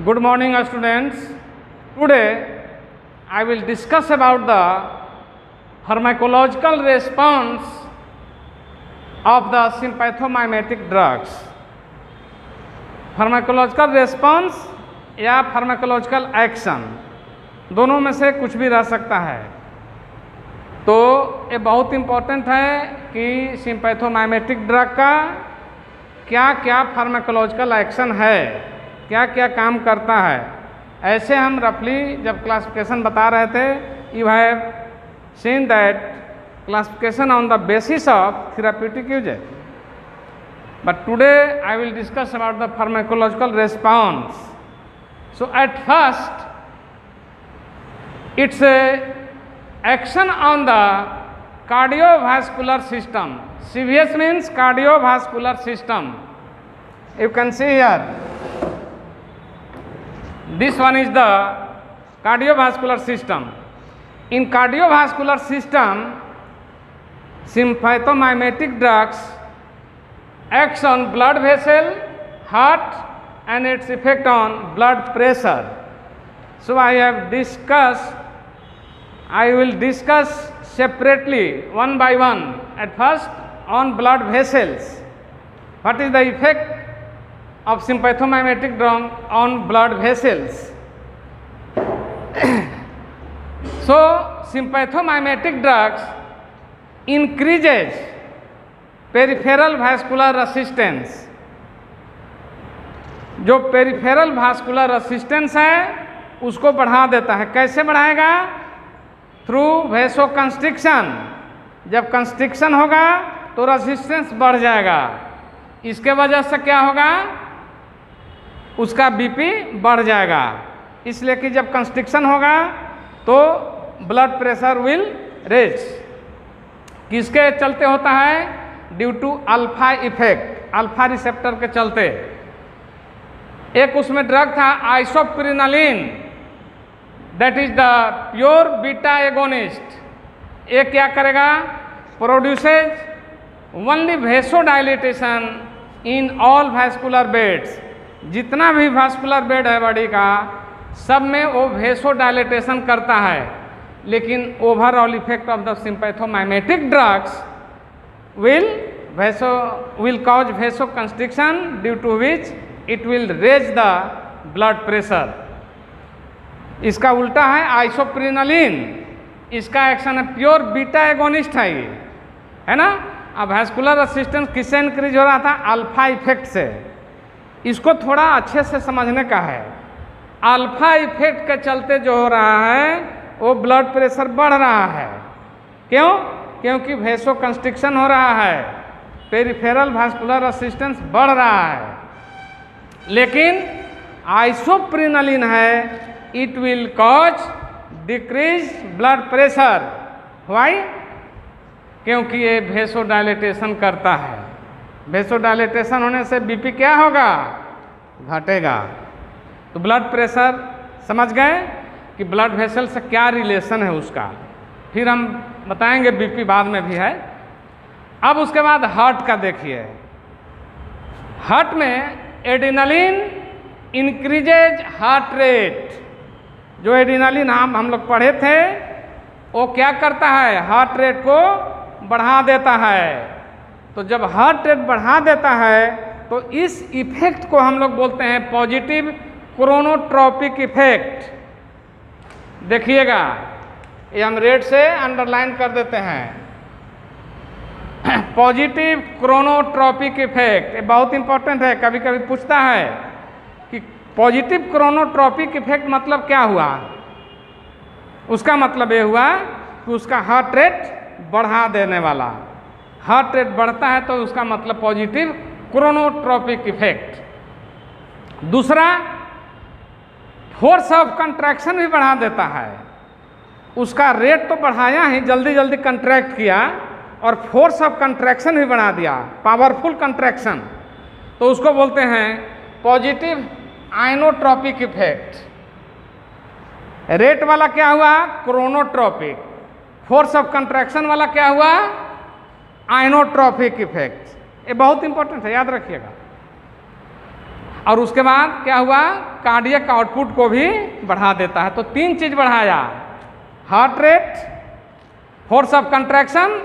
Good morning, students. Today I will discuss about the pharmacological response of the sympathomimetic drugs. Pharmacological response या pharmacological action दोनों में से कुछ भी रह सकता है। तो ये बहुत इम्पोर्टेंट है कि सिम्पैथोमाइमेटिक ड्रग का क्या क्या फार्माकोलॉजिकल एक्शन है, क्या क्या काम करता है। ऐसे हम रफली जब क्लासिफिकेशन बता रहे थे, you have seen that classification on the basis of therapeutic uses, but today I will discuss about the pharmacological response. So at first it's action on the cardiovascular system. CVS means cardiovascular system. You can see here, this one is the cardiovascular system. In cardiovascular system, sympathomimetic drugs acts on blood vessel, heart, and its effect on blood pressure. So I will discuss separately one by one. At first, on blood vessels. What is the effect of sympathomimetic drug on blood vessels? So, sympathomimetic drugs increases peripheral vascular resistance. जो peripheral vascular resistance है उसको बढ़ा देता है। कैसे बढ़ाएगा? Through वेसो constriction. जब constriction होगा तो रेजिस्टेंस बढ़ जाएगा। इसके वजह से क्या होगा? उसका बीपी बढ़ जाएगा। इसलिए कि जब कंस्ट्रिक्शन होगा तो ब्लड प्रेशर विल रेज। किसके चलते होता है? Due to alpha effect, alpha receptor के चलते। एक उसमें ड्रग था isoprenaline, that is the pure beta agonist. ये क्या करेगा? Produces only vasodilatation in all vascular beds. जितना भी वैस्कुलर बेड है बॉडी का, सब में वो वेसोडाइलेटेशन करता है। लेकिन overall effect of the sympathomimetic drugs will cause vasoconstriction, due to which it will raise the blood pressure. इसका उल्टा है आइसोप्रिनालिन। इसका एक्शन है प्योर बीटा एगोनिस्ट है ये, है ना। अब वैस्कुलर रेसिस्टेंस किससे इंक्रीज हो रहा था? अल्फा इफेक्ट से। इसको थोड़ा अच्छे से समझने का है। अल्फा इफेक्ट के चलते जो हो रहा है वो ब्लड प्रेशर बढ़ रहा है। क्यों? क्योंकि वेसो कंस्ट्रिक्शन हो रहा है, पेरिफेरल वैस्कुलर रेसिस्टेंस बढ़ रहा है। लेकिन आइसोप्रिनालिन है, it will cause decrease blood pressure. Why? क्योंकि ये वेसोडाइलेटेशन करता है। वेसोडाइलेटेशन होने से बीपी क्या होगा? घटेगा। तो ब्लड प्रेशर समझ गए कि ब्लड वेसल से क्या रिलेशन है उसका। फिर हम बताएंगे बीपी बाद में भी है। अब उसके बाद हार्ट का देखिए। हार्ट में एड्रेनालिन इंक्रीजेज हार्ट रेट। जो एड्रेनालिन हम लोग पढ़े थे वो क्या करता है? हार्ट रेट को बढ़ा देता है। तो जब हार्ट रेट बढ़ा देता है तो इस इफेक्ट को हम लोग बोलते हैं पॉजिटिव क्रोनोट्रोपिक इफेक्ट। देखिएगा, ये हम रेड से अंडरलाइन कर देते हैं। पॉजिटिव क्रोनोट्रोपिक इफेक्ट, ये बहुत इंपॉर्टेंट है। कभी कभी पूछता है कि पॉजिटिव क्रोनोट्रोपिक इफेक्ट मतलब क्या हुआ? उसका मतलब ये हुआ कि उसका हार्ट रेट बढ़ा देने वाला। हार्ट रेट बढ़ता है तो उसका मतलब पॉजिटिव क्रोनोट्रोपिक इफेक्ट। दूसरा, फोर्स ऑफ कंट्रैक्शन भी बढ़ा देता है। उसका रेट तो बढ़ाया ही, जल्दी जल्दी कंट्रैक्ट किया और फोर्स ऑफ कंट्रैक्शन भी बढ़ा दिया, पावरफुल कंट्रैक्शन। तो उसको बोलते हैं पॉजिटिव आइनोट्रोपिक इफेक्ट। रेट वाला क्या हुआ? क्रोनोट्रोपिक। फोर्स ऑफ कंट्रैक्शन वाला क्या हुआ? Inotropic effect. ये बहुत इंपॉर्टेंट है, याद रखिएगा। और उसके बाद क्या हुआ, कार्डियक आउटपुट को भी बढ़ा देता है। तो 3 चीज बढ़ाया, heart rate, force of contraction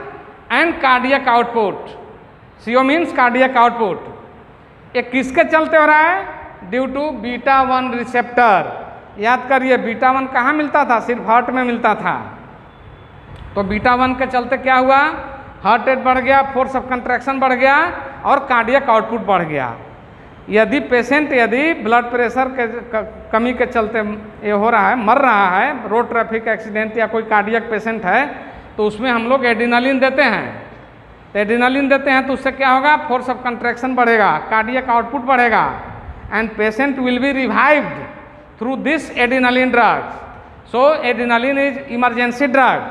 and cardiac output. CO means cardiac output. ये किसके चलते हो रहा है, ड्यू टू बीटा 1 रिसेप्टर। याद करिए बीटा 1 कहाँ मिलता था, सिर्फ हार्ट में मिलता था। तो बीटा 1 के चलते क्या हुआ, हार्ट रेट बढ़ गया, फोर्स ऑफ कंट्रैक्शन बढ़ गया और कार्डियक आउटपुट बढ़ गया। यदि पेशेंट यदि ब्लड प्रेशर के कमी के चलते ये हो रहा है, मर रहा है, रोड ट्रैफिक एक्सीडेंट या कोई कार्डियक पेशेंट है, तो उसमें हम लोग एड्रेनालिन देते हैं। तो एड्रेनालिन देते हैं तो उससे क्या होगा, फोर्स ऑफ कंट्रैक्शन बढ़ेगा, कार्डियक आउटपुट बढ़ेगा and patient will be revived through this adrenaline drug. So adrenaline is emergency drug.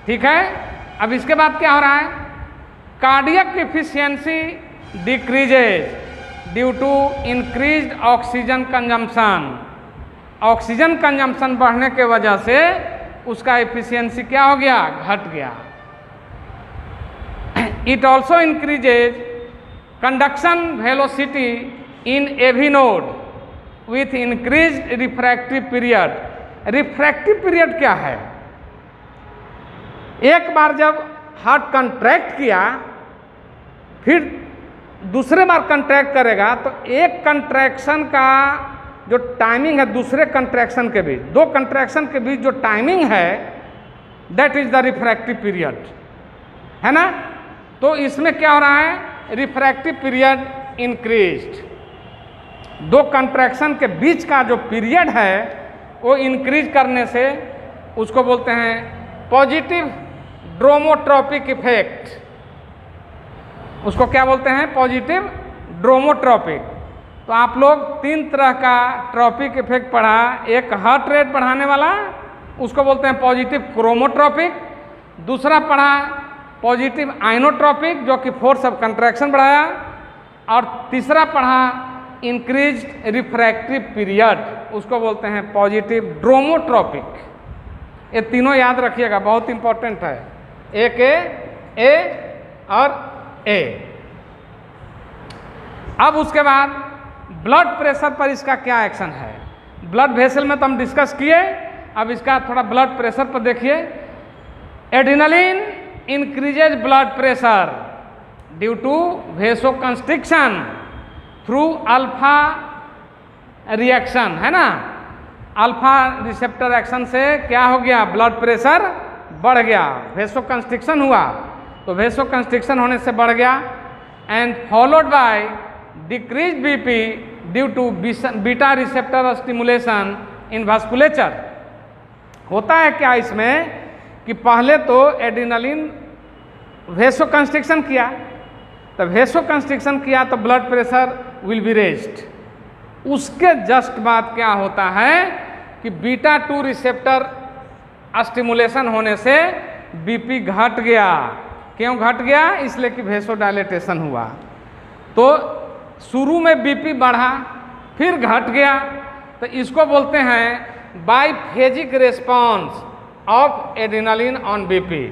ठीक है। अब इसके बाद क्या हो रहा है, cardiac efficiency decreases due to increased oxygen consumption. Oxygen consumption बढ़ने के वजह से उसका एफिशिएंसी क्या हो गया, घट गया। It also increases conduction velocity in AV node with increased refractory period. Refractory period क्या है, एक बार जब हार्ट कंट्रैक्ट किया फिर दूसरे बार कंट्रैक्ट करेगा तो एक कंट्रैक्शन का जो टाइमिंग है दूसरे कंट्रैक्शन के बीच, 2 कंट्रैक्शन के बीच जो टाइमिंग है that is the refractive period, है ना। तो इसमें क्या हो रहा है, रिफ्रैक्टिव पीरियड इंक्रीज्ड। 2 कंट्रैक्शन के बीच का जो पीरियड है वो इंक्रीज करने से उसको बोलते हैं पॉजिटिव ड्रोमोट्रोपिक इफेक्ट। उसको क्या बोलते हैं, पॉजिटिव ड्रोमोट्रोपिक। तो आप लोग 3 तरह का ट्रॉपिक इफेक्ट पढ़ा, एक हार्ट रेट बढ़ाने वाला उसको बोलते हैं पॉजिटिव क्रोमोट्रोपिक, दूसरा पढ़ा पॉजिटिव आइनोट्रोपिक जो कि फोर्स ऑफ कंट्रैक्शन बढ़ाया, और तीसरा पढ़ा इंक्रीज्ड रिफ्रैक्टिव पीरियड, उसको बोलते हैं पॉजिटिव ड्रोमोट्रोपिक। ये तीनों याद रखिएगा, बहुत इंपॉर्टेंट है, एक ए और ए। अब उसके बाद ब्लड प्रेशर पर इसका क्या एक्शन है। ब्लड वेसल में तो हम डिस्कस किए, अब इसका थोड़ा ब्लड प्रेशर पर देखिए। Adrenaline increases blood pressure due to vasoconstriction through alpha reaction, है ना। अल्फा रिसेप्टर एक्शन से क्या हो गया, ब्लड प्रेशर बढ़ गया, वेसोकंस्ट्रिक्शन हुआ, तो वेसोकंस्ट्रिक्शन होने से बढ़ गया and followed by decrease BP due to beta receptor stimulation in vasculature. होता है क्या इसमें कि पहले तो एड्रेनालिन वेसोकंस्ट्रिक्शन किया, तो वेसोकंस्ट्रिक्शन किया तो blood pressure will be raised. उसके जस्ट बाद क्या होता है कि बीटा 2 रिसेप्टर स्टिमुलेशन होने से बीपी घट गया। क्यों घट गया, इसलिए कि वेसोडाइलेटेशन हुआ। तो शुरू में बीपी बढ़ा फिर घट गया, तो इसको बोलते हैं biphasic response of adrenaline on BP.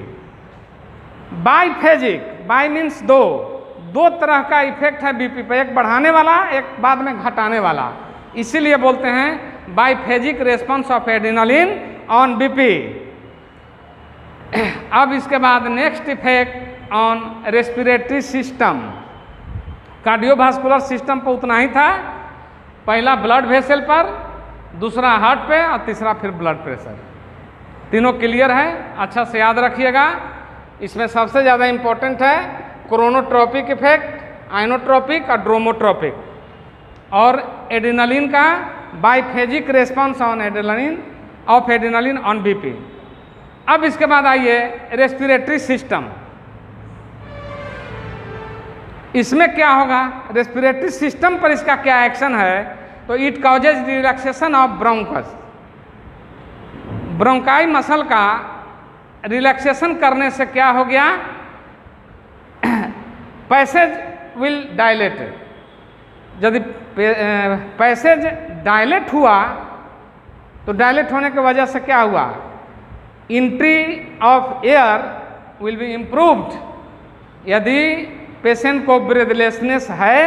Biphasic, bi means 2 तरह का इफेक्ट है बीपी पे, एक बढ़ाने वाला एक बाद में घटाने वाला, इसीलिए बोलते हैं biphasic response of adrenaline on BP. अब इसके बाद next effect on respiratory system. Cardiovascular system पर उतना ही था, पहला ब्लड वेसल पर, दूसरा हार्ट पे और तीसरा फिर ब्लड प्रेशर। तीनों क्लियर है, अच्छा से याद रखिएगा। इसमें सबसे ज़्यादा इम्पोर्टेंट है क्रोनोट्रोपिक इफेक्ट, आइनोट्रोपिक और ड्रोमोट्रोपिक, और एड्रेनालिन का biphasic response on adrenaline on BP. अब इसके बाद आइए रेस्पिरेटरी सिस्टम। इसमें क्या होगा, रेस्पिरेटरी सिस्टम पर इसका क्या एक्शन है, तो it causes relaxation of bronchus. Bronchi muscle का रिलैक्सेशन करने से क्या हो गया, पैसेज विल डायलेट। यदि पैसेज डायलेट हुआ तो डायलेट होने की वजह से क्या हुआ, entry of air will be improved. यदि पेशेंट को ब्रेथलेसनेस है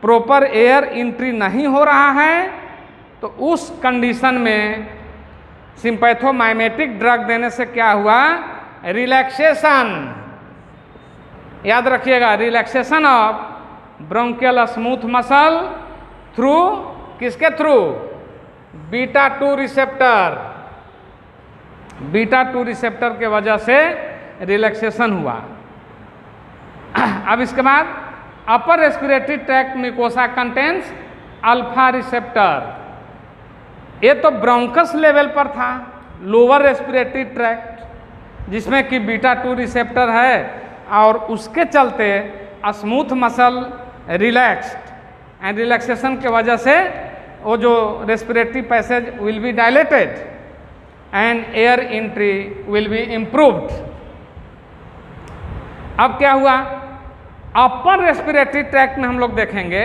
प्रॉपर एयर एंट्री नहीं हो रहा है, तो उस कंडीशन में सिंपैथोमाइमेटिक ड्रग देने से क्या हुआ, रिलैक्सेशन, याद रखिएगा, relaxation of bronchial smooth muscle through, किसके through, beta 2 receptor, beta 2 receptor के वजह से रिलैक्सेशन हुआ। अब इसके बाद upper respiratory tract mucosa contains alpha receptor, ये तो ब्रोंकस लेवल पर था, लोअर रेस्पिरेटरी ट्रैक्ट जिसमें कि बीटा 2 रिसेप्टर है, और उसके चलते smooth muscle relaxed and relaxation के वजह से वो जो respiratory passage will be dilated and air entry will be improved. अब क्या हुआ, अपर रेस्पिरेटरी ट्रैक्ट में हम लोग देखेंगे,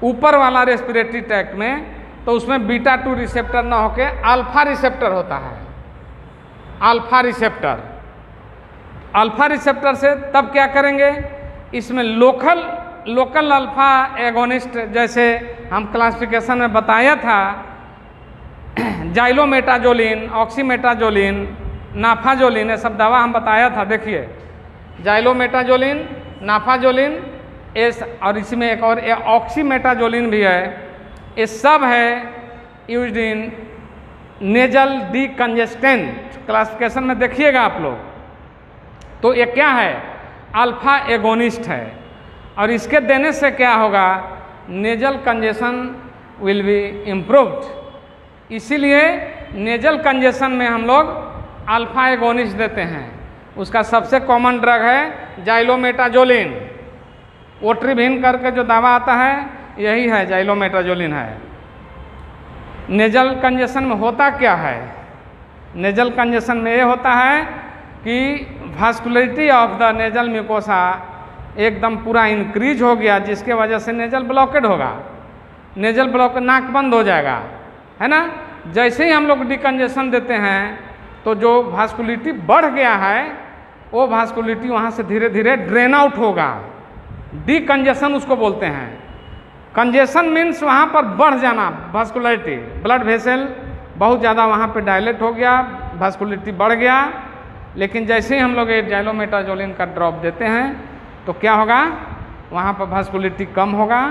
ऊपर वाला रेस्पिरेटरी ट्रैक्ट में, तो उसमें बीटा 2 रिसेप्टर ना होके अल्फा रिसेप्टर होता है, अल्फा रिसेप्टर। अल्फा रिसेप्टर से तब क्या करेंगे, इसमें लोकल अल्फा एगोनिस्ट, जैसे हम क्लासिफिकेशन में बताया था, जाइलोमेटाजोलिन, ऑक्सीमेटाजोलिन, नाफाजोलिन, ये सब दवा हम बताया था। देखिए जाइलोमेटाजोलिन, नाफाजोलिन, और इसमें एक और ऑक्सीमेटाजोलिन भी है, ये सब है used in nasal decongestant. Classification में देखिएगा आप लोग, तो ये क्या है, अल्फा एगोनिस्ट है, और इसके देने से क्या होगा, nasal congestion will be improved. इसीलिए नेजल कंजेशन में हम लोग अल्फा एगोनिस्ट देते हैं। उसका सबसे कॉमन ड्रग है जाइलोमेटाजोलिन, ओट्रिभिन करके जो दवा आता है यही है, जाइलोमेटाजोलिन है। नेजल कंजेशन में होता क्या है, नेजल कंजेशन में ये होता है कि वास्कुलरिटी ऑफ द नेजल म्यूकोसा एकदम पूरा इंक्रीज हो गया, जिसके वजह से नेजल ब्लॉकेड होगा, नेजल ब्लॉक, नाक बंद हो जाएगा, है ना। जैसे ही हम लोग डिकंजेशन देते हैं तो जो वास्कुलरिटी बढ़ गया है वो वास्कुलरिटी वहाँ से धीरे धीरे ड्रेन आउट होगा, डिकंजेशन उसको बोलते हैं। कंजेशन मीन्स वहाँ पर बढ़ जाना वास्कुलरिटी, ब्लड वेसल बहुत ज़्यादा वहाँ पे डायलेट हो गया, वास्कुलरिटी बढ़ गया। लेकिन जैसे ही हम लोग ये जाइलोमेटाजोलिन का ड्रॉप देते हैं तो क्या होगा, वहाँ पर वास्कुलरिटी कम होगा,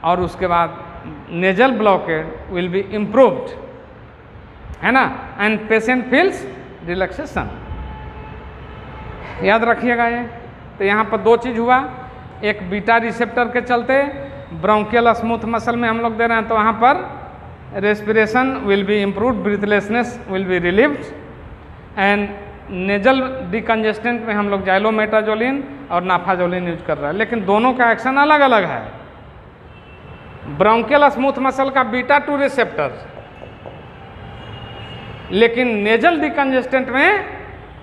और उसके बाद nasal blockade will be improved, है ना, एंड पेशेंट फील्स रिलैक्सेशन। याद रखिएगा ये। तो यहाँ पर दो चीज़ हुआ, एक बीटा रिसेप्टर के चलते ब्रोंकियल स्मूथ मसल में हम लोग दे रहे हैं, तो वहाँ पर respiration will be improved, breathlessness will be relieved, and nasal decongestant में हम लोग जाइलोमेटाजोलिन और नाफाजोलिन यूज कर रहे हैं। लेकिन दोनों का एक्शन अलग अलग है। ब्रोंकियल स्मूथ मसल का बीटा 2 रिसेप्टर, लेकिन नेजल डिकंजेस्टेंट में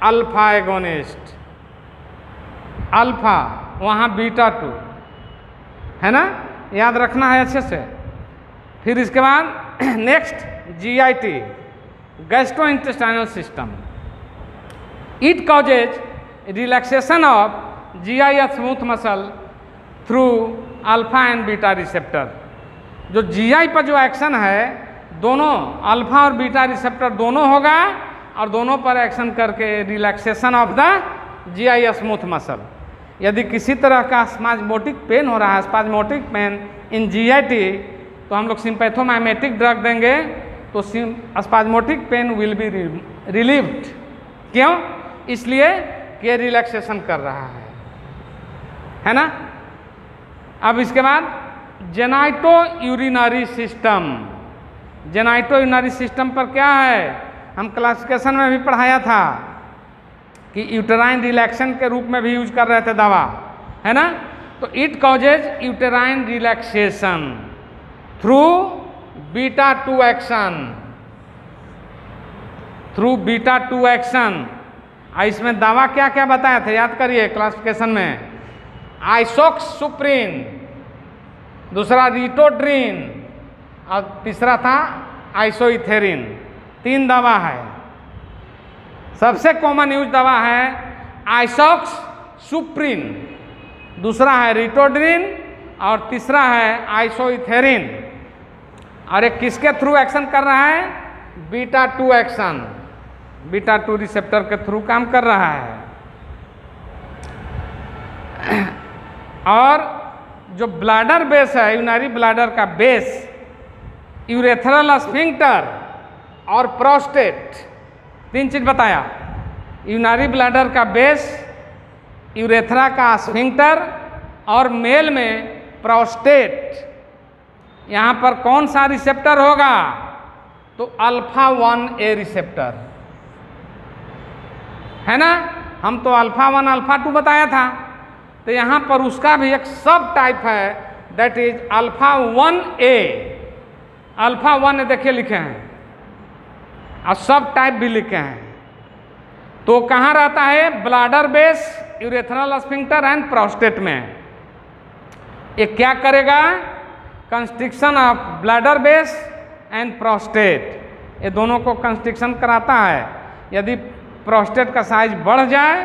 अल्फा एगोनिस्ट, अल्फा वहाँ बीटा 2, है ना, याद रखना है अच्छे से। फिर इसके बाद next GIT, gastrointestinal system, it causes relaxation of GI smooth muscle through alpha and beta receptor. जो GI पर जो एक्शन है, दोनों अल्फा और बीटा रिसेप्टर दोनों होगा, और दोनों पर एक्शन करके relaxation of the GI smooth muscle. यदि किसी तरह का स्पाज्मोटिक पेन हो रहा है, स्पाज्मोटिक पेन इन GIT, तो हम लोग सिंपैथोमाइमेटिक ड्रग देंगे, तो spasmodic pain will be relieved. क्यों? इसलिए कि रिलैक्सेशन कर रहा है ना। अब इसके बाद genito urinary system, genito urinary system पर क्या है, हम क्लासिफिकेशन में भी पढ़ाया था कि यूटेराइन रिलैक्सेशन के रूप में भी यूज कर रहे थे दवा, है ना। तो it causes uterine relaxation through beta 2 action, through beta 2 action. इसमें दवा क्या क्या बताया था, याद करिए क्लासिफिकेशन में, आइसोक्सुप्रिन, दूसरा रिटोड्रिन, और तीसरा था आइसोइथेरिन। 3 दवा है। सबसे कॉमन यूज दवा है आइसोक्सुप्रिन, दूसरा है रिटोड्रिन, और तीसरा है आइसोइथेरिन। और एक किसके थ्रू एक्शन कर रहा है? बीटा 2 एक्शन, बीटा 2 रिसेप्टर के थ्रू काम कर रहा है। और जो ब्लैडर बेस है, यूरिनरी ब्लैडर का बेस, यूरेथ्रल स्फिंक्टर और प्रोस्टेट, 3 चीज बताया। यूरिनरी ब्लैडर का बेस, यूरेथ्रा का स्फिंक्टर और मेल में प्रोस्टेट। यहाँ पर कौन सा रिसेप्टर होगा? तो अल्फा 1A रिसेप्टर है ना। हम तो अल्फा 1 अल्फा 2 बताया था, तो यहाँ पर उसका भी एक सब टाइप है, that is alpha 1A। Alpha 1 देखिए लिखे हैं और सब टाइप भी लिखे हैं। तो कहाँ रहता है? Bladder base, urethral sphincter and prostate में। ये क्या करेगा? Constriction of bladder base and prostate, ये दोनों को कंस्ट्रिक्शन कराता है। यदि प्रोस्टेट का साइज बढ़ जाए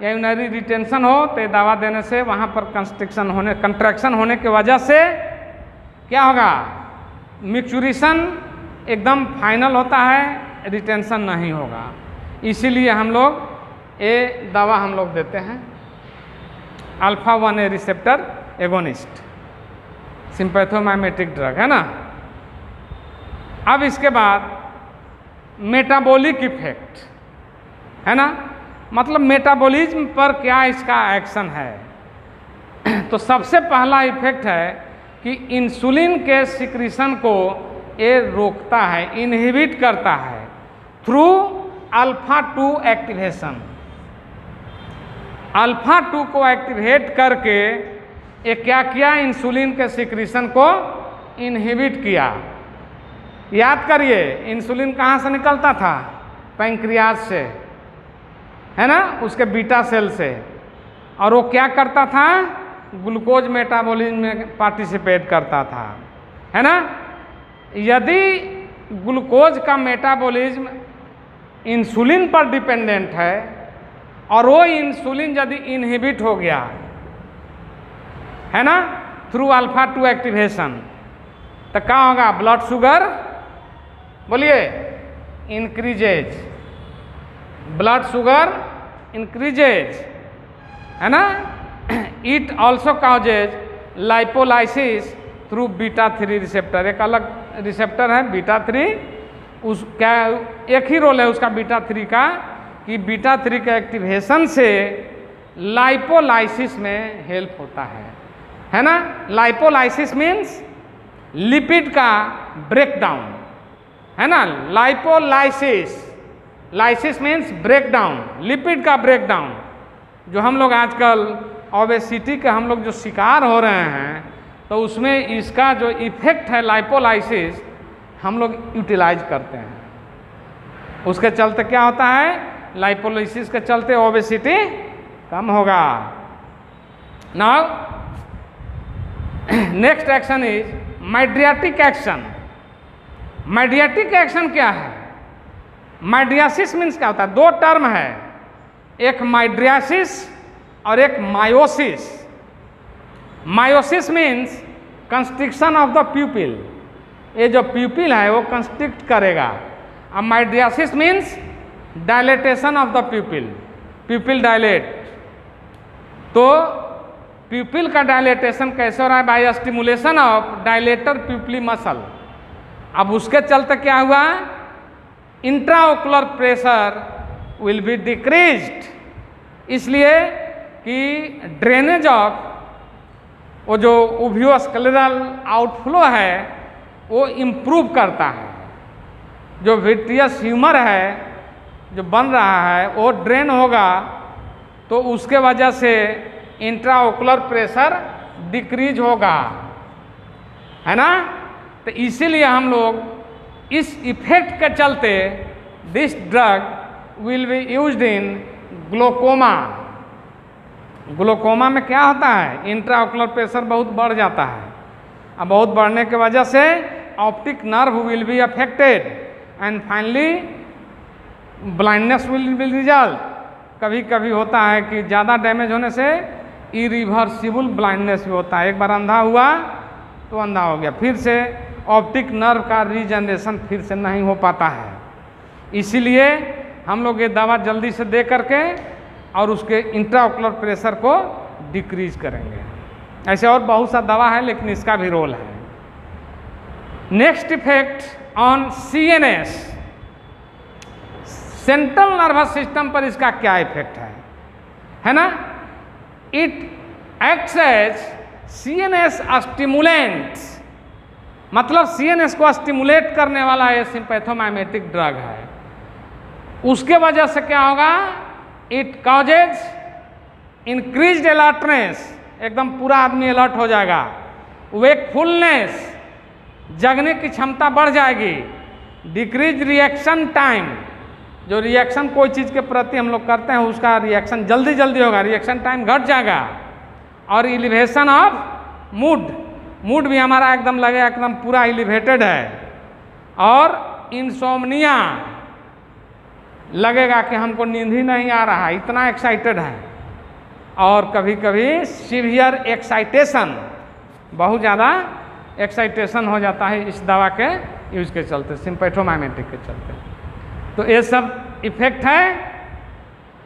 या यूरिनरी रिटेंशन हो तो दवा देने से वहाँ पर कंट्रैक्शन होने की वजह से क्या होगा? मिक्चुरेशन एकदम फाइनल होता है, रिटेंशन नहीं होगा। इसीलिए हम लोग ये दवा हम लोग देते हैं, alpha 1A receptor agonist, sympathomimetic drug है ना। अब इसके बाद मेटाबॉलिक इफेक्ट है ना, मतलब मेटाबॉलिज्म पर क्या इसका एक्शन है। तो सबसे पहला इफेक्ट है कि इंसुलिन के सिक्रीशन को ये रोकता है, इनहिबिट करता है थ्रू अल्फा 2 एक्टिवेशन। अल्फा 2 को एक्टिवेट करके ये क्या किया? इंसुलिन के सिक्रीशन को इनहिबिट किया। याद करिए, इंसुलिन कहाँ से निकलता था? पैंक्रियाज से, है ना, उसके बीटा सेल से। और वो क्या करता था? ग्लूकोज मेटाबॉलिज्म में पार्टिसिपेट करता था, है ना। यदि ग्लूकोज का मेटाबॉलिज्म इंसुलिन पर डिपेंडेंट है और वो इंसुलिन यदि इनहिबिट हो गया, है ना, थ्रू अल्फा 2 एक्टिवेशन, तो क्या होगा? ब्लड शुगर, बोलिए, इंक्रीजेज, ब्लड शुगर इंक्रीजेज, है ना। It also causes lipolysis through beta 3 receptor. एक अलग रिसेप्टर है बीटा 3, उस क्या एक ही रोल है उसका बीटा 3 का, कि बीटा 3 के एक्टिवेशन से लाइपोलाइसिस में हेल्प होता है ना। लाइपोलाइसिस मीन्स लिपिड का ब्रेकडाउन, है ना। Lipolysis, lysis means breakdown, lipid का ब्रेकडाउन। जो हम लोग आजकल ओबेसिटी के हम लोग जो शिकार हो रहे हैं, तो उसमें इसका जो इफेक्ट है लाइपोलाइसिस, हम लोग यूटिलाइज करते हैं। उसके चलते क्या होता है? लाइपोलाइसिस के चलते ओबेसिटी कम होगा। Now next action is mydriatic action. Mydriatic action क्या है? माइड्रियासिस मीन्स क्या होता है? 2 टर्म है, एक माइड्रियासिस और एक miosis. Miosis means constriction of the pupil, ये जो प्यूपिल है वो कंस्ट्रिक्ट करेगा। अब mydriasis means dilatation of the pupil, pupil dilate. तो प्यूपिल का डायलेटेशन कैसे हो रहा है? By stimulation of dilator pupillae muscle. अब उसके चलते क्या हुआ? Intraocular pressure will be decreased, इसलिए कि ड्रेनेज ऑफ वो जो उभियोस्क्लेरल आउटफ्लो है वो इम्प्रूव करता है। जो विट्रियस ह्यूमर है जो बन रहा है वो ड्रेन होगा, तो उसके वजह से इंट्राओकुलर प्रेशर डिक्रीज होगा, है ना। तो इसीलिए हम लोग इस इफेक्ट के चलते this drug will be used in glaucoma. Glaucoma में क्या होता है? इंट्राओकुलर प्रेशर बहुत बढ़ जाता है, अब बहुत बढ़ने की वजह से optic nerve will be affected and finally blindness will be result. कभी कभी होता है कि ज़्यादा डैमेज होने से इरिवर्सिबल ब्लाइंडनेस भी होता है। एक बार अंधा हुआ तो अंधा हो गया, फिर से ऑप्टिक नर्व का रीजनरेशन फिर से नहीं हो पाता है। इसीलिए हम लोग ये दवा जल्दी से दे करके और उसके इंट्राओकुलर प्रेशर को डिक्रीज करेंगे। ऐसे और बहुत सा दवा है, लेकिन इसका भी रोल है। Next effect on CNS, central nervous system पर इसका क्या इफेक्ट है ना? It acts as CNS stimulant, मतलब CNS को स्टिमुलेट करने वाला ये सिंपैथोमाइमेटिक ड्रग है। उसके वजह से क्या होगा? इट कॉजेज इंक्रीज्ड अलर्टनेस, एकदम पूरा आदमी अलर्ट हो जाएगा। वेकफुलनेस, जगने की क्षमता बढ़ जाएगी। डिक्रीज रिएक्शन टाइम, जो रिएक्शन कोई चीज़ के प्रति हम लोग करते हैं उसका रिएक्शन जल्दी जल्दी होगा, रिएक्शन टाइम घट जाएगा। और एलिवेशन ऑफ मूड भी हमारा एकदम लगेगा एकदम पूरा एलिवेटेड है। और इंसोम्निया, लगेगा कि हमको नींद ही नहीं आ रहा, इतना एक्साइटेड है। और कभी कभी सीवियर एक्साइटेशन, बहुत ज़्यादा एक्साइटेशन हो जाता है इस दवा के यूज के चलते, सिंपैथोमाइमेटिक के चलते। तो ये सब इफेक्ट है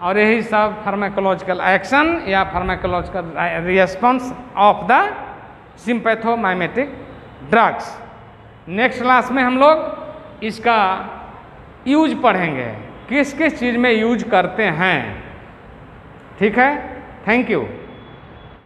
और यही सब फार्माकोलॉजिकल एक्शन या pharmacological response of the sympathomimetic drugs. Next class में हम लोग इसका यूज पढ़ेंगे, किस किस चीज़ में यूज करते हैं। ठीक है, थैंक यू।